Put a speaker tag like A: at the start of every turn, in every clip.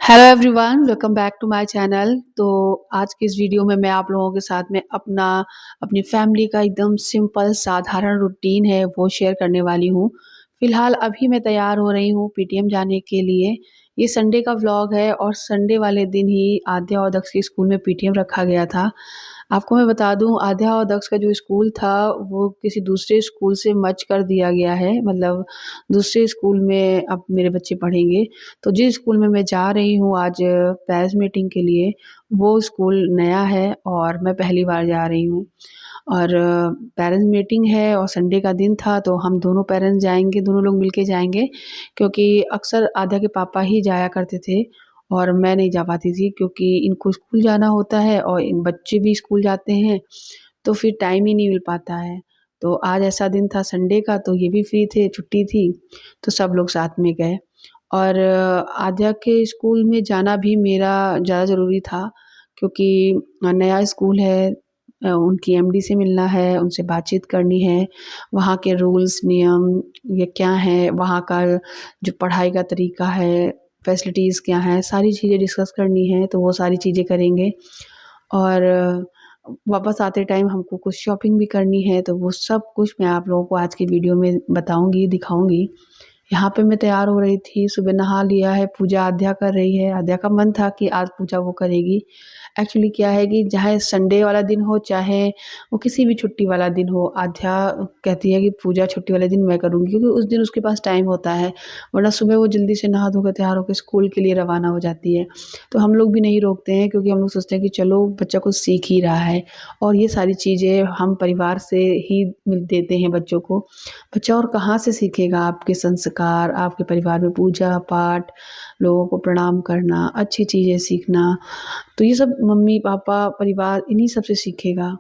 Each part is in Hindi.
A: Hello everyone, welcome back to my channel. तो आज की इस वीडियो में मैं आप लोगों के साथ में अपनी फैमिली का एकदम सिंपल साधारण रूटीन है वो शेयर करने वाली हूँ। फ़िलहाल अभी मैं तैयार हो रही हूँ पीटीएम जाने के लिए। ये संडे का व्लॉग है और संडे वाले दिन ही आद्या और दक्ष के स्कूल में पीटीएम रखा गया था। आपको मैं बता दूँ, आद्या और दक्ष का जो स्कूल था वो किसी दूसरे स्कूल से मर्ज कर दिया गया है। मतलब दूसरे स्कूल में अब मेरे बच्चे पढ़ेंगे। तो जिस स्कूल में मैं जा रही हूँ आज पेरेंट्स मीटिंग के लिए, वो स्कूल नया है और मैं पहली बार जा रही हूँ। और पेरेंट्स मीटिंग है और संडे का दिन था तो हम दोनों पेरेंट्स जाएँगे, दोनों लोग मिलके जाएँगे, क्योंकि अक्सर आद्या के पापा ही जाया करते थे और मैं नहीं जा पाती थी क्योंकि इनको स्कूल जाना होता है और इन बच्चे भी स्कूल जाते हैं, तो फिर टाइम ही नहीं मिल पाता है। तो आज ऐसा दिन था संडे का, तो ये भी फ्री थे, छुट्टी थी, तो सब लोग साथ में गए। और आद्या के स्कूल में जाना भी मेरा ज़्यादा ज़रूरी था क्योंकि नया स्कूल है, उनकी एमडी से मिलना है, उनसे बातचीत करनी है, वहाँ के रूल्स, नियम ये क्या हैं, वहाँ का जो पढ़ाई का तरीका है, फैसिलिटीज़ क्या हैं, सारी चीज़ें डिस्कस करनी है, तो वो सारी चीज़ें करेंगे। और वापस आते टाइम हमको कुछ शॉपिंग भी करनी है, तो वो सब कुछ मैं आप लोगों को आज की वीडियो में बताऊँगी, दिखाऊँगी। यहाँ पे मैं तैयार हो रही थी, सुबह नहा लिया है, पूजा आद्या कर रही है। आद्या का मन था कि आज पूजा वो करेगी। एक्चुअली क्या है कि चाहे संडे वाला दिन हो, चाहे वो किसी भी छुट्टी वाला दिन हो, आद्या कहती है कि पूजा छुट्टी वाले दिन मैं करूँगी क्योंकि उस दिन उसके पास टाइम होता है। वरना सुबह वो जल्दी से नहा धोकर तैयार होकर स्कूल के लिए रवाना हो जाती है। तो हम लोग भी नहीं रोकते हैं क्योंकि हम लोग सोचते हैं कि चलो बच्चा कुछ सीख ही रहा है और ये सारी चीज़ें हम परिवार से ही मिल देते हैं बच्चों को। बच्चा और कहाँ से सीखेगा आपके संस्कार, आपके परिवार में पूजा-पाठ, लोगों को प्रणाम करना, अच्छी चीज़ें सीखना, तो ये सब मम्मी-पापा, परिवार इन्हीं सब से सीखेगा।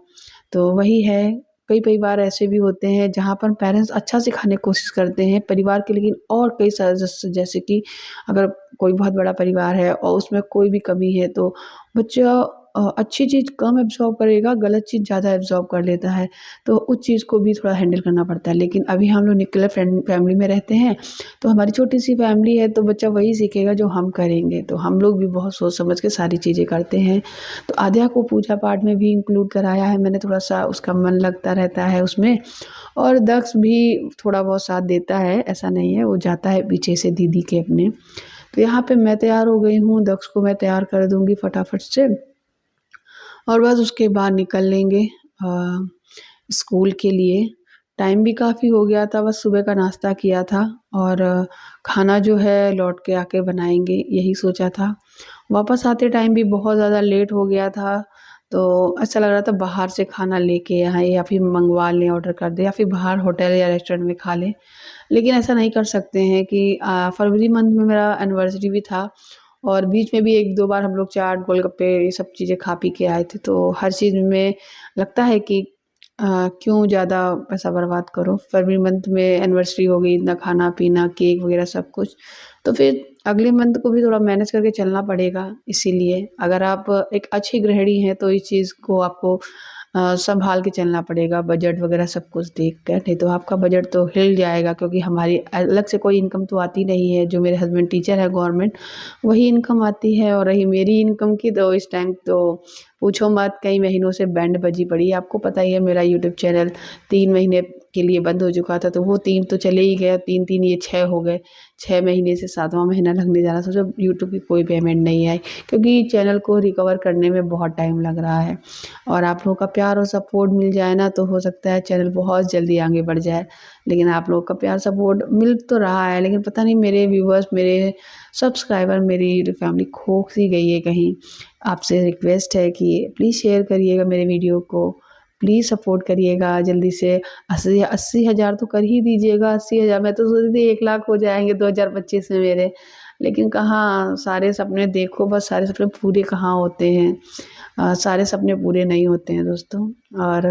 A: तो वही है, कई परिवार ऐसे भी होते हैं जहाँ पर पेरेंट्स अच्छा सिखाने की कोशिश करते हैं परिवार के, लेकिन और कई सदस्य जैसे कि अगर कोई बहुत बड़ा परिवार है और उसमें कोई भी कमी है तो बच्चा अच्छी चीज़ कम एब्ज़ॉर्ब करेगा, गलत चीज़ ज़्यादा एब्ज़ॉर्ब कर लेता है। तो उस चीज़ को भी थोड़ा हैंडल करना पड़ता है। लेकिन अभी हम लोग न्यूक्लियर फैमिली में रहते हैं, तो हमारी छोटी-सी फैमिली है तो बच्चा वही सीखेगा जो हम करेंगे। तो हम लोग भी बहुत सोच समझ के सारी चीज़ें करते हैं। तो आद्या को पूजा पाठ में भी इंक्लूड कराया है मैंने, थोड़ा-सा उसका मन लगता रहता है उसमें। और दक्ष भी थोड़ा बहुत साथ देता है, ऐसा नहीं है, वो जाता है पीछे से दीदी के अपने। तो यहाँ पे मैं तैयार हो गई हूँ, दक्ष को मैं तैयार कर दूँगी फटाफट से और बस उसके बाद निकल लेंगे स्कूल के लिए। टाइम भी काफ़ी हो गया था, बस सुबह का नाश्ता किया था और खाना जो है लौट के आके बनाएँगे, यही सोचा था। वापस आते टाइम भी बहुत ज़्यादा लेट हो गया था, तो ऐसा लग रहा था बाहर से खाना लेके आएँ या फिर मँगवा लें, ऑर्डर कर दें या फिर बाहर होटल या रेस्टोरेंट में खा लें। लेकिन ऐसा नहीं कर सकते हैं कि फरवरी मंथ में मेरा एनिवर्सरी भी था और बीच में भी 1-2 बार हम लोग चाट, गोलगप्पे ये सब चीज़ें खा पी के आए थे। तो हर चीज़ में लगता है कि क्यों ज़्यादा पैसा बर्बाद करो। फरवरी मंथ में एनिवर्सरी हो गई, इतना खाना-पीना, केक वगैरह सब कुछ। तो फिर अगले मंथ को भी थोड़ा मैनेज करके चलना पड़ेगा, इसीलिए। अगर आप एक अच्छी गृहिणी हैं तो इस चीज़ को आपको सँभाल के चलना पड़ेगा, बजट वगैरह सब कुछ देख कर, नहीं तो आपका बजट तो हिल जाएगा क्योंकि हमारी अलग से कोई इनकम तो आती नहीं है। जो मेरे हस्बैंड टीचर है गवर्नमेंट, वही इनकम आती है और रही मेरी इनकम की तो इस टाइम तो पूछो मत, कई महीनों से बैंड बजी पड़ी है। आपको पता ही है मेरा यूट्यूब चैनल 3 महीने के लिए बंद हो चुका था, तो वो 3 तो चले ही गए, 3-3 ये 6 हो गए। 6 महीने से 7वाँ महीना लगने जा रहा, सोचो यूट्यूब की कोई पेमेंट नहीं आई क्योंकि चैनल को रिकवर करने में बहुत टाइम लग रहा है। और आप लोगों का प्यार और सपोर्ट मिल जाए ना तो हो सकता है चैनल बहुत जल्दी आगे बढ़ जाए। लेकिन आप लोगों का प्यार सपोर्ट मिल तो रहा है, लेकिन पता नहीं मेरे व्यूअर्स, मेरे सब्सक्राइबर, मेरी फैमिली खो सी गई है कहीं। आपसे रिक्वेस्ट है कि प्लीज़ शेयर करिएगा मेरे वीडियो को, प्लीज़ सपोर्ट करिएगा जल्दी से। 80 हज़ार तो कर ही दीजिएगा। 80,000 मैं तो सोच रही थी 1 लाख हो जाएँगे 2025 में मेरे, लेकिन कहाँ सारे सपने देखो, बस सारे सपने पूरे कहाँ होते हैं। सारे सपने पूरे नहीं होते हैं दोस्तों। और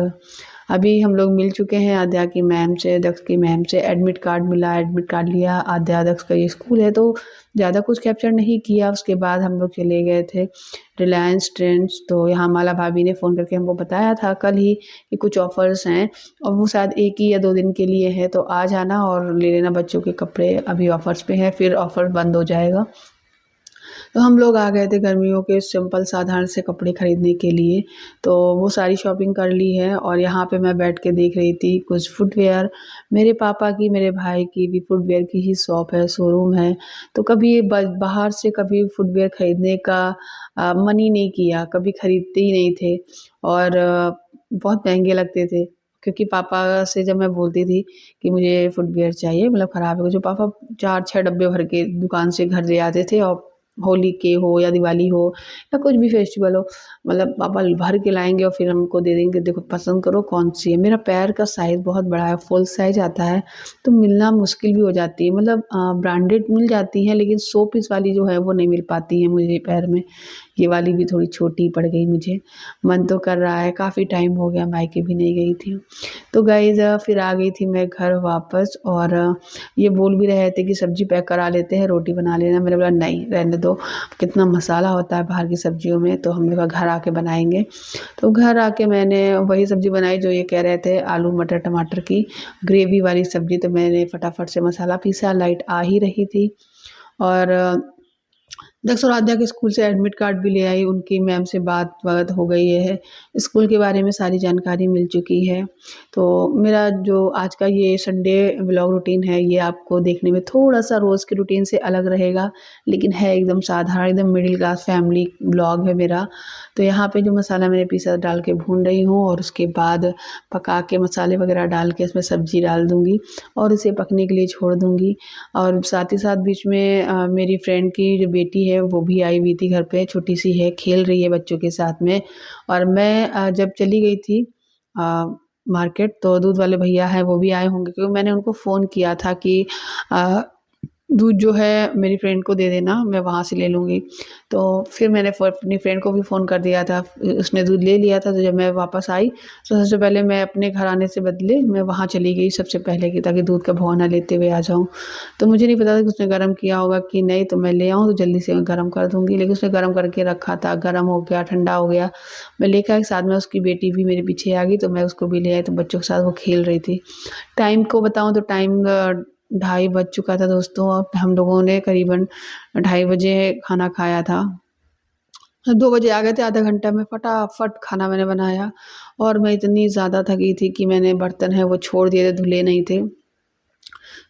A: अभी हम लोग मिल चुके हैं आद्या की मैम से, दक्ष की मैम से, एडमिट कार्ड मिला, एडमिट कार्ड लिया। आद्या दक्ष का ये स्कूल है तो ज़्यादा कुछ कैप्चर नहीं किया। उसके बाद हम लोग चले गए थे रिलायंस ट्रेंड्स, तो यहाँ माला भाभी ने फ़ोन करके हमको बताया था कल ही कि कुछ ऑफ़र्स हैं और वो शायद 1 ही या 2 दिन के लिए है, तो आ जाना और ले लेना बच्चों के कपड़े, अभी ऑफ़र्स पे हैं, फिर ऑफ़र बंद हो जाएगा। तो हम लोग आ गए थे गर्मियों के सिंपल साधारण से कपड़े खरीदने के लिए। तो वो सारी शॉपिंग कर ली है और यहाँ पे मैं बैठ के देख रही थी कुछ फुटवियर। मेरे पापा की, मेरे भाई की भी फुटवियर की ही शॉप है, शोरूम है। तो कभी बाहर से कभी फुटवियर खरीदने का मन ही नहीं किया, कभी खरीदते ही नहीं थे और बहुत महंगे लगते थे। क्योंकि पापा से जब मैं बोलती थी कि मुझे फुटवियर चाहिए, मतलब ख़राब है, जो पापा 4-6 डब्बे भर के दुकान से घर ले आते थे और होली के हो या दिवाली हो या कुछ भी फेस्टिवल हो, मतलब पापा भर के लाएँगे और फिर हमको दे देंगे, देखो पसंद करो कौन-सी है। मेरा पैर का साइज़ बहुत बड़ा है, फुल साइज़ आता है, तो मिलना मुश्किल भी हो जाती है। मतलब ब्रांडेड मिल जाती हैं, लेकिन 100 पीस वाली जो है वो नहीं मिल पाती है मुझे पैर में। ये वाली भी थोड़ी छोटी पड़ गई मुझे। मन तो कर रहा है, काफ़ी टाइम हो गया मायके भी नहीं गई थी। तो गाइज़ फिर आ गई थी मैं घर वापस और ये बोल भी रहे थे कि सब्ज़ी पैक करा लेते हैं, रोटी बना लेना। मैंने बोला नहीं रहने दो, कितना मसाला होता है बाहर की सब्जियों में, तो हमने कहा घर आके बनाएँगे। तो घर आके मैंने वही सब्ज़ी बनाई जो ये कह रहे थे, आलू मटर टमाटर की ग्रेवी वाली सब्ज़ी। तो मैंने फटाफट से मसाला पीसा, लाइट आ ही रही थी और दक्ष और आद्या के स्कूल से एडमिट कार्ड भी ले आई, उनकी मैम से बात-वात हो गई है। स्कूल के बारे में सारी जानकारी मिल चुकी है। तो मेरा जो आज का ये संडे व्लॉग रूटीन है, ये आपको देखने में थोड़ा-सा रोज़ के रूटीन से अलग रहेगा, लेकिन है एकदम साधारण, एकदम मिडिल क्लास फैमिली व्लॉग है मेरा। तो यहाँ पे जो मसाला मैंने पीसा डाल के भून रही हूँ और उसके बाद पका के मसाले वगैरह डाल के इसमें सब्ज़ी डाल दूँगी और इसे पकने के लिए छोड़ दूँगी। और साथ ही साथ बीच में मेरी फ्रेंड की जो बेटी है वो भी आई हुई थी घर पे, छोटी-सी है, खेल रही है बच्चों के साथ में। और मैं जब चली गई थी अ, मार्केट, तो दूध वाले भैया हैं वो भी आए होंगे, क्योंकि मैंने उनको फ़ोन किया था कि अ, दूध जो है मेरी फ्रेंड को दे देना, मैं वहाँ से ले लूँगी। तो फिर मैंने अपनी फ्रेंड को भी फ़ोन कर दिया था, उसने दूध ले लिया था। तो जब मैं वापस आई तो सबसे पहले मैं अपने घर आने से बदले मैं वहाँ चली गई सबसे पहले, कि ताकि दूध का भौं ना लेते हुए आ जाऊँ। तो मुझे नहीं पता था कि उसने गरम किया होगा कि नहीं, तो मैं ले आऊँ तो जल्दी से मैं गरम कर दूँगी, लेकिन उसने गरम करके रखा था, गरम हो गया, ठंडा हो गया। मैं लेके आई, साथ में उसकी बेटी भी मेरे पीछे आ गई, तो मैं उसको भी ले आई, तो बच्चों के साथ वो खेल रही थी। टाइम को बताऊँ तो टाइम 2:30 बज चुका था दोस्तों, और हम लोगों ने करीबन 2:30 बजे खाना खाया था। 2 बजे आ गए थे, आधा घंटा में फटाफट खाना मैंने बनाया और मैं इतनी ज़्यादा थकी थी कि मैंने बर्तन है वो छोड़ दिए थे, धुले नहीं थे।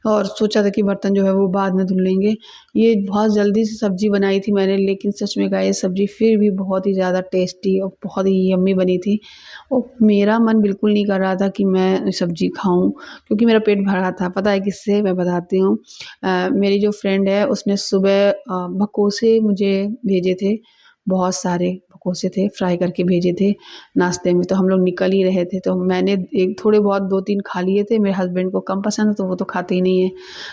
A: और सोचा था कि बर्तन जो है वो बाद में धुल लेंगे। ये बहुत जल्दी से सब्ज़ी बनाई थी मैंने, लेकिन सच में गाइस सब्ज़ी फिर भी बहुत ही ज़्यादा टेस्टी और बहुत ही यम्मी बनी थी। और मेरा मन बिल्कुल नहीं कर रहा था कि मैं सब्ज़ी खाऊँ, क्योंकि मेरा पेट भरा था। पता है किससे? मैं बताती हूँ। मेरी जो फ्रेंड है उसने सुबह भकोसे मुझे भेजे थे, बहुत सारे भकोसे थे, फ्राई करके भेजे थे नाश्ते में। तो हम लोग निकल ही रहे थे, तो मैंने एक थोड़े बहुत 2-3 खा लिए थे, मेरे हस्बैंड को कम पसंद है तो वो तो खाते ही नहीं है।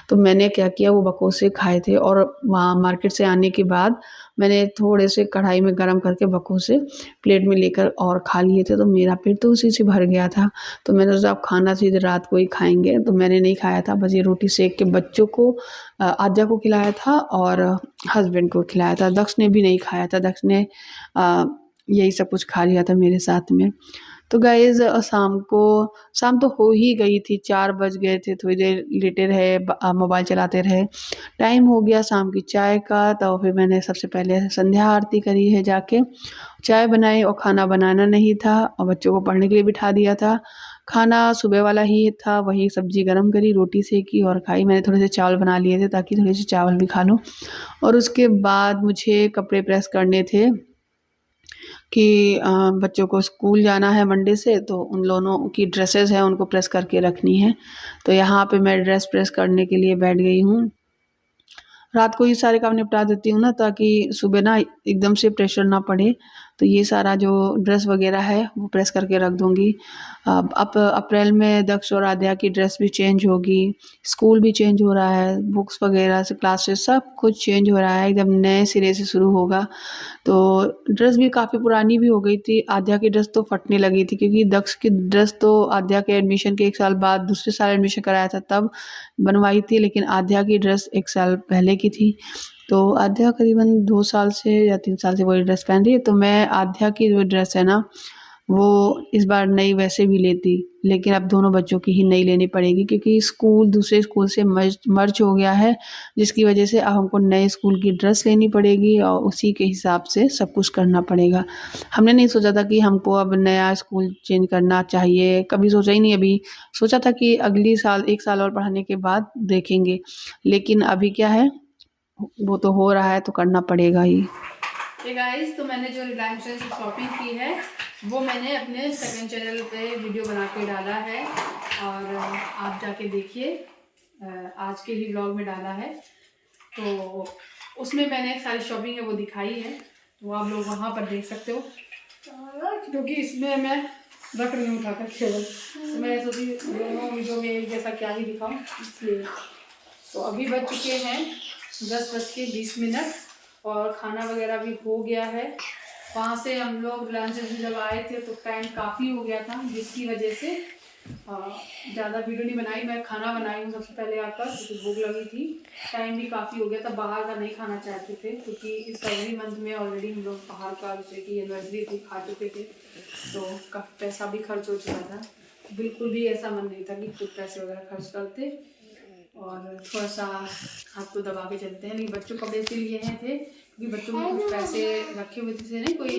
A: तो मैंने क्या किया, वो भकोसे खाए थे और वहाँ मार्केट से आने के बाद मैंने थोड़े से कढ़ाई में गरम करके भकोसे प्लेट में लेकर और खा लिए थे, तो मेरा पेट तो उसी से भर गया था। तो मैंने सोचा अब खाना सीधे रात को ही खाएँगे, तो मैंने नहीं खाया था, बस ये रोटी सेक के बच्चों को आद्या को खिलाया था और हस्बैंड को खिलाया था। दक्ष ने भी नहीं खाया था, दक्ष ने अ, यही सब कुछ खा लिया था मेरे साथ में। तो गाइज़ शाम तो हो ही गई थी, 4 बज गए थे, थोड़ी देर लेटे रहे, मोबाइल चलाते रहे। टाइम हो गया शाम की चाय का, तो फिर मैंने सबसे पहले संध्या आरती करी है जाके, चाय बनाई और खाना बनाना नहीं था और बच्चों को पढ़ने के लिए बिठा दिया था। खाना सुबह वाला ही था, वही सब्ज़ी गरम करी, रोटी सेकी और खाई। मैंने थोड़े से चावल बना लिए थे ताकि थोड़े से चावल भी खा लूँ। और उसके बाद मुझे कपड़े प्रेस करने थे कि बच्चों को स्कूल जाना है मंडे से, तो उन दोनों की ड्रेसेस हैं उनको प्रेस करके रखनी है। तो यहाँ पे मैं ड्रेस प्रेस करने के लिए बैठ गई हूँ। रात को ही सारे काम निपटा देती हूँ ना, ताकि सुबह ना एकदम से प्रेशर ना पड़े। तो ये सारा जो ड्रेस वग़ैरह है वो प्रेस करके रख दूँगी। अब अप्रैल में दक्ष और आद्या की ड्रेस भी चेंज होगी, स्कूल भी चेंज हो रहा है, बुक्स वग़ैरह से क्लासेस सब कुछ चेंज हो रहा है, एकदम नए सिरे से शुरू होगा। तो ड्रेस भी काफ़ी पुरानी भी हो गई थी, आद्या की ड्रेस तो फटने लगी थी, क्योंकि दक्ष की ड्रेस तो आद्या के एडमिशन के 1 साल बाद दूसरे साल एडमिशन कराया था तब बनवाई थी, लेकिन आद्या की ड्रेस 1 साल पहले की थी। तो आद्या करीबन 2 साल से या 3 साल से वही ड्रेस पहन रही है, तो मैं आद्या की जो ड्रेस है ना वो इस बार नई वैसे भी लेती, लेकिन अब दोनों बच्चों की ही नई लेनी पड़ेगी क्योंकि स्कूल दूसरे स्कूल से मर्ज हो गया है, जिसकी वजह से अब हमको नए स्कूल की ड्रेस लेनी पड़ेगी और उसी के हिसाब से सब कुछ करना पड़ेगा। हमने नहीं सोचा था कि हमको अब नया स्कूल चेंज करना चाहिए, कभी सोचा ही नहीं। अभी सोचा था कि अगली साल 1 साल और पढ़ाने के बाद देखेंगे, लेकिन अभी क्या है, वो तो हो रहा है तो करना पड़ेगा ही। ये गाइस, तो मैंने जो रिलायंस से शॉपिंग की है वो मैंने अपने सेकंड चैनल पे वीडियो बना के डाला है और आप जाके देखिए, आज के ही व्लॉग में डाला है। तो उसमें मैंने सारी शॉपिंग है वो दिखाई है, तो आप लोग वहाँ पर देख सकते हो, क्योंकि इसमें मैं रख रही हूँ उठाकर केवल, तो मैं सोची दोनों वीडियो में एक जैसा क्या ही दिखाऊँ, इसलिए। तो अभी बज चुके हैं 10:20 और खाना वगैरह भी हो गया है। वहाँ से हम लोग रिलायंस से जब आए थे तो टाइम काफ़ी हो गया था, जिसकी वजह से ज़्यादा वीडियो नहीं बनाई। मैं खाना बनाई हूँ सबसे पहले आकर, क्योंकि भूख लगी थी, टाइम भी काफ़ी हो गया था, बाहर का नहीं खाना चाहते थे, क्योंकि इस फरवरी मंथ में ऑलरेडी हम लोग बाहर का, जैसे कि एनिवर्सरी थी, खा चुके थे, तो काफ़ी पैसा भी खर्च हो चुका था। बिल्कुल भी ऐसा मन नहीं था कि कुछ पैसे वगैरह खर्च करते, और थोड़ा सा हाथ को दबा के चलते हैं। लेकिन बच्चों कपड़े इसलिए लिए हैं थे क्योंकि बच्चों में कुछ पैसे रखे हुए थे, नहीं कोई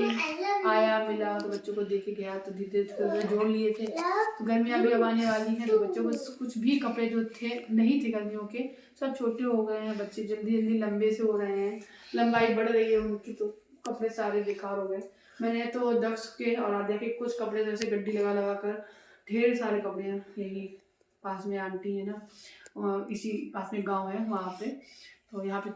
A: आया मिला तो बच्चों को दे के गया, तो धीरे धीरे जोड़ लिए थे। तो गर्मियाँ भी अब आने वाली हैं, तो बच्चों को कुछ भी कपड़े जो थे नहीं थे गर्मियों के, सब छोटे हो गए हैं, बच्चे जल्दी जल्दी लंबे से हो रहे हैं, लंबाई बढ़ रही है उनकी, तो कपड़े सारे बेकार हो गए। मैंने तो दक्ष के और आद्या के कुछ कपड़े जैसे गड्डी लगा लगा कर ढेर सारे कपड़े हैं, यही पास में आंटी है ना, इसी पास में गांव है, वहाँ पे, तो यहाँ पे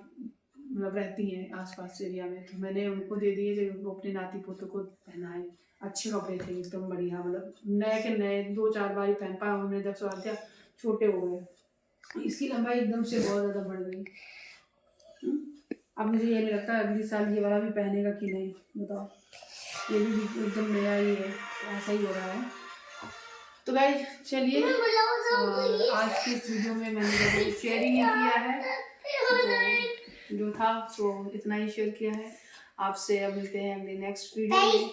A: मतलब रहती हैं आसपास एरिया में, तो मैंने उनको दे दिए जो वो अपने नाती पोतों को पहनाए। अच्छे कपड़े थे एकदम बढ़िया, मतलब नए के नए, 2-4 बार ही पहन पाया उन्होंने, 10 बार क्या छोटे हो गए, इसकी लंबाई एकदम से बहुत ज़्यादा बढ़ गई। अब मुझे ये नहीं लगता अगली साल ये वाला भी पहनेगा कि नहीं, बताओ, ये भी एकदम नया ही है, ऐसा ही हो रहा है। तो गाइस चलिए, आज की इस वीडियो में मैंने शेयर ही नहीं किया है, तो जो था तो इतना ही शेयर किया है आपसे। अब मिलते हैं अगले नेक्स्ट वीडियो में,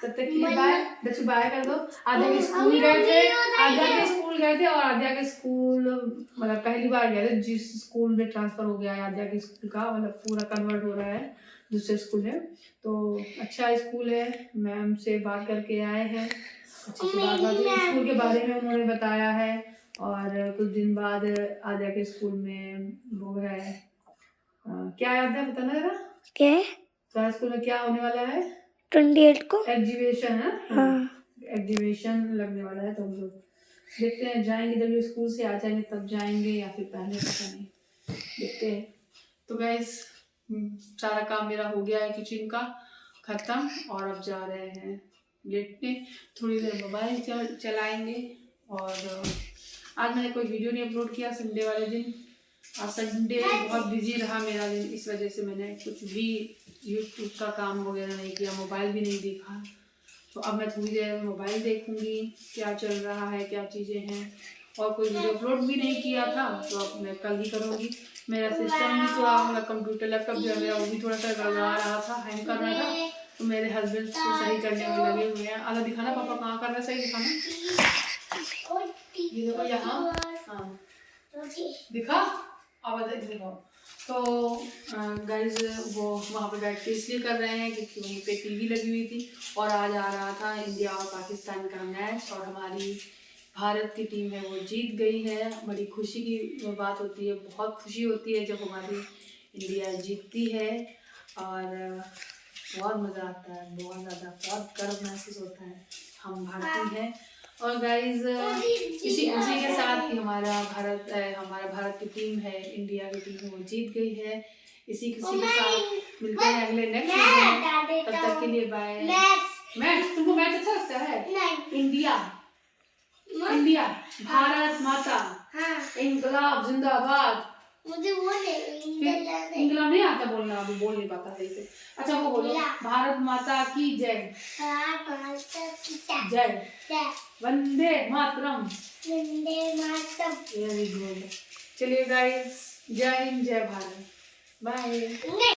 A: तब तक के लिए बाय। बच्चे बाय कर दो। आद्या के स्कूल गए थे, और आद्या के स्कूल मतलब पहली बार गए थे, जिस स्कूल में ट्रांसफर हो गया है आद्या के स्कूल का, मतलब पूरा कन्वर्ट हो रहा है दूसरे स्कूल में, तो अच्छा स्कूल है। मैम से बात करके आए हैं, अच्छी सी बात स्कूल के बारे में उन्होंने बताया है, और कुछ दिन बाद आद्या के स्कूल में वो है, क्या याद है बताना जरा, क्या तुम्हारे स्कूल में क्या होने वाला है? 28 को एग्जीबिशन है, हाँ एग्जीबिशन लगने वाला है, तो हम लोग देखते हैं, जाएंगे जब ये स्कूल से आ जाएंगे तब जाएंगे या फिर पहले, पता नहीं, देखते हैं। तो गाइस सारा काम मेरा हो गया है किचन का खत्म, और अब जा रहे हैं लेटने, थोड़ी देर मोबाइल चलाएंगे। और आज मैंने कोई वीडियो नहीं अपलोड किया संडे वाले दिन, आज संडे बहुत बिजी रहा मेरा दिन, इस वजह से मैंने कुछ भी यूट्यूब का काम वगैरह नहीं किया, मोबाइल भी नहीं देखा। तो अब मैं थोड़ी देर मोबाइल देखूंगी क्या चल रहा है, क्या चीज़ें हैं, और कोई वीडियो अपलोड भी नहीं किया था, तो अब मैं कल ही करूँगी। मेरा सिस्टम भी थोड़ा, मतलब कंप्यूटर लैपटॉप जो है मेरा, वो भी थोड़ा सा गड़बड़ा रहा था, हैंग कर रहा था, तो मेरे हस्बैंड को सही करने में लगे हुए हैं। आधा दिखाना पापा कहाँ कर रहा है, सही दिखाना, ये देखो यहाँ, हाँ दिखा, आवाज़ दिखाओ। तो गाइज वो वहाँ पे बैठ के इसलिए कर रहे हैं क्योंकि वहीं पे टीवी लगी हुई थी, और आज आ रहा था इंडिया और पाकिस्तान का मैच, और हमारी भारत की टीम है वो जीत गई है। बड़ी खुशी की बात होती है, बहुत खुशी होती है जब हमारी इंडिया जीतती है, और बहुत मज़ा आता है, बहुत ज़्यादा, बहुत गर्व महसूस होता है, हम भारतीय हैं। और गाइज इसी खुशी के साथ कि हमारा भारत की टीम है, इंडिया की टीम है वो जीत गई है, इसी खुशी के साथ मिलते हैं अगले नेक्स्ट वीडियो में, तब तक के लिए बाय। मैच तुमको मैच अच्छा लगता है? इंडिया भारत माता, इंकलाब जिंदाबाद। मुझे इंकलाब नहीं आता बोलना, अभी बोल नहीं पाता सही से। अच्छा वो बोलो, भारत माता की जय, जय वंदे मातरम, वेरी गुड। चलिए गाइस, जय हिंद, जय भारत, बाय।